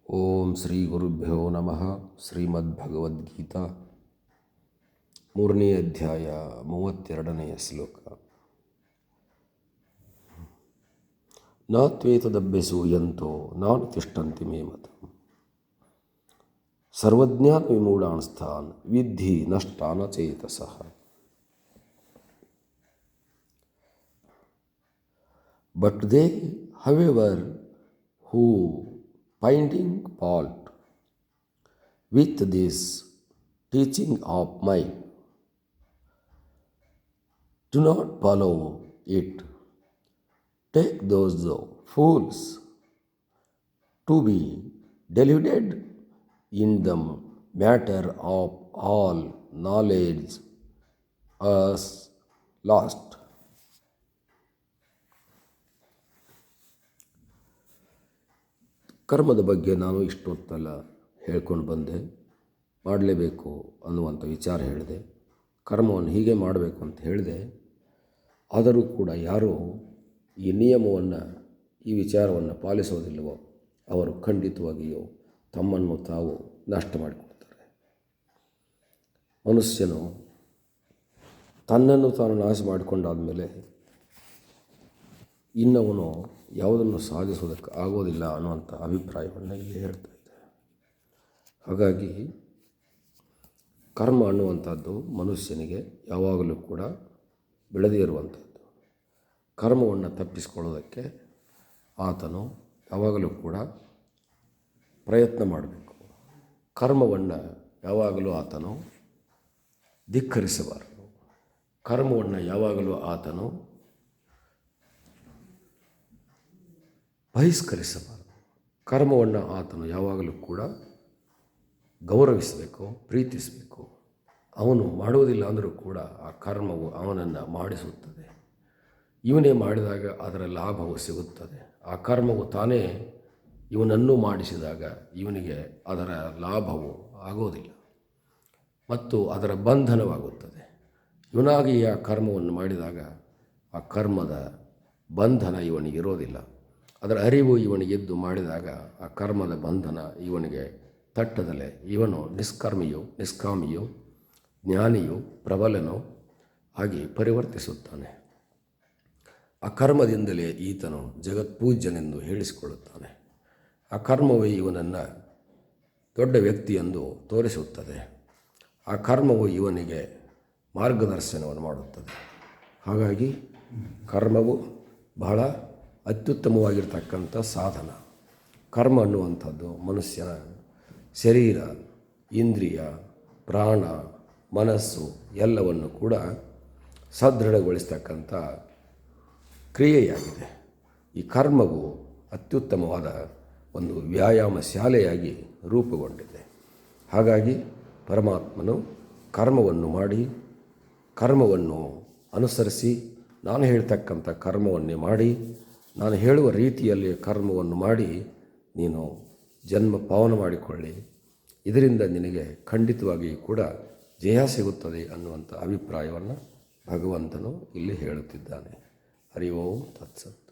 ಓಂ ಶ್ರೀ ಗುರುಭ್ಯೋ ನಮಃ. ಶ್ರೀಮದ್ಭಗವದ್ಗೀತಾ 3ನೇ ಅಧ್ಯಾಯ 32ನೇ ಶ್ಲೋಕ. ನ ತ್ವೇತದಭ್ಯಸೂಯಂತೋ ನಾನು ತಿಷ್ಠಂತಿ May ಮತಂ ಸರ್ವಜ್ಞಾನ ವಿಮೂಢಾನ್ಸ್ಥಾನ್ ವಿದ್ಧಿ ನಷ್ಟಾನ ಚೇತಸಃ. But they, however, who finding fault with this teaching of mine do not follow it, take those fools to be deluded in the matter of all knowledge as lost. ಕರ್ಮದ ಬಗ್ಗೆ ನಾನು ಇಷ್ಟೊತ್ತಲ್ಲ ಹೇಳ್ಕೊಂಡು ಬಂದೆ. ಮಾಡಲೇಬೇಕು ಅನ್ನುವಂಥ ವಿಚಾರ ಹೇಳಿದೆ. ಕರ್ಮವನ್ನು ಹೀಗೆ ಮಾಡಬೇಕು ಅಂತ ಹೇಳಿದೆ. ಆದರೂ ಕೂಡ ಯಾರು ಈ ನಿಯಮವನ್ನು, ಈ ವಿಚಾರವನ್ನು ಪಾಲಿಸೋದಿಲ್ಲವೋ ಅವರು ಖಂಡಿತವಾಗಿಯೂ ತಮ್ಮನ್ನು ತಾವು ನಷ್ಟ ಮಾಡಿಕೊಡ್ತಾರೆ. ಮನುಷ್ಯನು ತನ್ನನ್ನು ತಾನು ನಾಶ ಮಾಡಿಕೊಂಡಾದ ಮೇಲೆ ಇನ್ನವನು ಯಾವುದನ್ನು ಸಾಧಿಸೋದಕ್ಕೆ ಆಗೋದಿಲ್ಲ ಅನ್ನುವಂಥ ಅಭಿಪ್ರಾಯವನ್ನು ಇಲ್ಲಿ ಹೇಳ್ತಾ ಇದ್ದಾರೆ. ಹಾಗಾಗಿ ಕರ್ಮ ಅನ್ನುವಂಥದ್ದು ಮನುಷ್ಯನಿಗೆ ಯಾವಾಗಲೂ ಕೂಡ ಬೆಳೆದೇ ಇರುವಂಥದ್ದು. ಕರ್ಮವನ್ನು ತಪ್ಪಿಸಿಕೊಳ್ಳೋದಕ್ಕೆ ಆತನು ಯಾವಾಗಲೂ ಕೂಡ ಪ್ರಯತ್ನ ಮಾಡಬೇಕು. ಕರ್ಮವನ್ನು ಯಾವಾಗಲೂ ಆತನು ಧಿಕ್ಕರಿಸಬಾರದು. ಕರ್ಮವನ್ನು ಯಾವಾಗಲೂ ಆತನು ಬಹಿಷ್ಕರಿಸಬಾರದು. ಕರ್ಮವನ್ನು ಆತನು ಯಾವಾಗಲೂ ಕೂಡ ಗೌರವಿಸಬೇಕು, ಪ್ರೀತಿಸಬೇಕು. ಅವನು ಮಾಡುವುದಿಲ್ಲ ಅಂದರೂ ಕೂಡ ಆ ಕರ್ಮವು ಅವನನ್ನು ಮಾಡಿಸುತ್ತದೆ. ಇವನೇ ಮಾಡಿದಾಗ ಅದರ ಲಾಭವು ಸಿಗುತ್ತದೆ. ಆ ಕರ್ಮವು ತಾನೇ ಇವನನ್ನು ಮಾಡಿಸಿದಾಗ ಇವನಿಗೆ ಅದರ ಲಾಭವು ಆಗೋದಿಲ್ಲ ಮತ್ತು ಅದರ ಬಂಧನವಾಗುತ್ತದೆ. ಇವನಾಗಿ ಆ ಕರ್ಮವನ್ನು ಮಾಡಿದಾಗ ಆ ಕರ್ಮದ ಬಂಧನ ಇವನಿಗಿರೋದಿಲ್ಲ. ಅದರ ಅರಿವು ಇವನಿಗೆದ್ದು ಮಾಡಿದಾಗ ಆ ಕರ್ಮದ ಬಂಧನ ಇವನಿಗೆ ತಟ್ಟದಲೆ ಇವನು ನಿಷ್ಕರ್ಮಿಯು, ನಿಷ್ಕಾಮಿಯು, ಜ್ಞಾನಿಯು, ಪ್ರಬಲನೋ ಆಗಿ ಪರಿವರ್ತಿಸುತ್ತಾನೆ. ಆ ಕರ್ಮದಿಂದಲೇ ಈತನು ಜಗತ್ಪೂಜ್ಯನೆಂದು ಹೇಳಿಸಿಕೊಳ್ಳುತ್ತಾನೆ. ಆ ಕರ್ಮವೇ ಇವನನ್ನು ದೊಡ್ಡ ವ್ಯಕ್ತಿಯೆಂದು ತೋರಿಸುತ್ತದೆ. ಆ ಕರ್ಮವು ಇವನಿಗೆ ಮಾರ್ಗದರ್ಶನವನ್ನು ಮಾಡುತ್ತದೆ. ಹಾಗಾಗಿ ಕರ್ಮವು ಬಹಳ ಅತ್ಯುತ್ತಮವಾಗಿರ್ತಕ್ಕಂಥ ಸಾಧನ. ಕರ್ಮ ಅನ್ನುವಂಥದ್ದು ಮನುಷ್ಯನ ಶರೀರ, ಇಂದ್ರಿಯ, ಪ್ರಾಣ, ಮನಸ್ಸು ಎಲ್ಲವನ್ನು ಕೂಡ ಸದೃಢಗೊಳಿಸ್ತಕ್ಕಂಥ ಕ್ರಿಯೆಯಾಗಿದೆ. ಈ ಕರ್ಮವು ಅತ್ಯುತ್ತಮವಾದ ಒಂದು ವ್ಯಾಯಾಮ ಶಾಲೆಯಾಗಿ ರೂಪುಗೊಂಡಿದೆ. ಹಾಗಾಗಿ ಪರಮಾತ್ಮನು ಕರ್ಮವನ್ನು ಮಾಡಿ, ಕರ್ಮವನ್ನು ಅನುಸರಿಸಿ, ನಾನು ಹೇಳ್ತಕ್ಕಂಥ ಕರ್ಮವನ್ನೇ ಮಾಡಿ, ನಾನು ಹೇಳುವ ರೀತಿಯಲ್ಲಿ ಕರ್ಮವನ್ನು ಮಾಡಿ ನೀನು ಜನ್ಮ ಪಾವನ ಮಾಡಿಕೊಳ್ಳಿ. ಇದರಿಂದ ನಿನಗೆ ಖಂಡಿತವಾಗಿ ಕೂಡ ಜಯ ಸಿಗುತ್ತದೆ ಅನ್ನುವಂಥ ಅಭಿಪ್ರಾಯವನ್ನು ಭಗವಂತನು ಇಲ್ಲಿ ಹೇಳುತ್ತಿದ್ದಾನೆ. ಹರಿ ಓಂ ತತ್ಸತ್.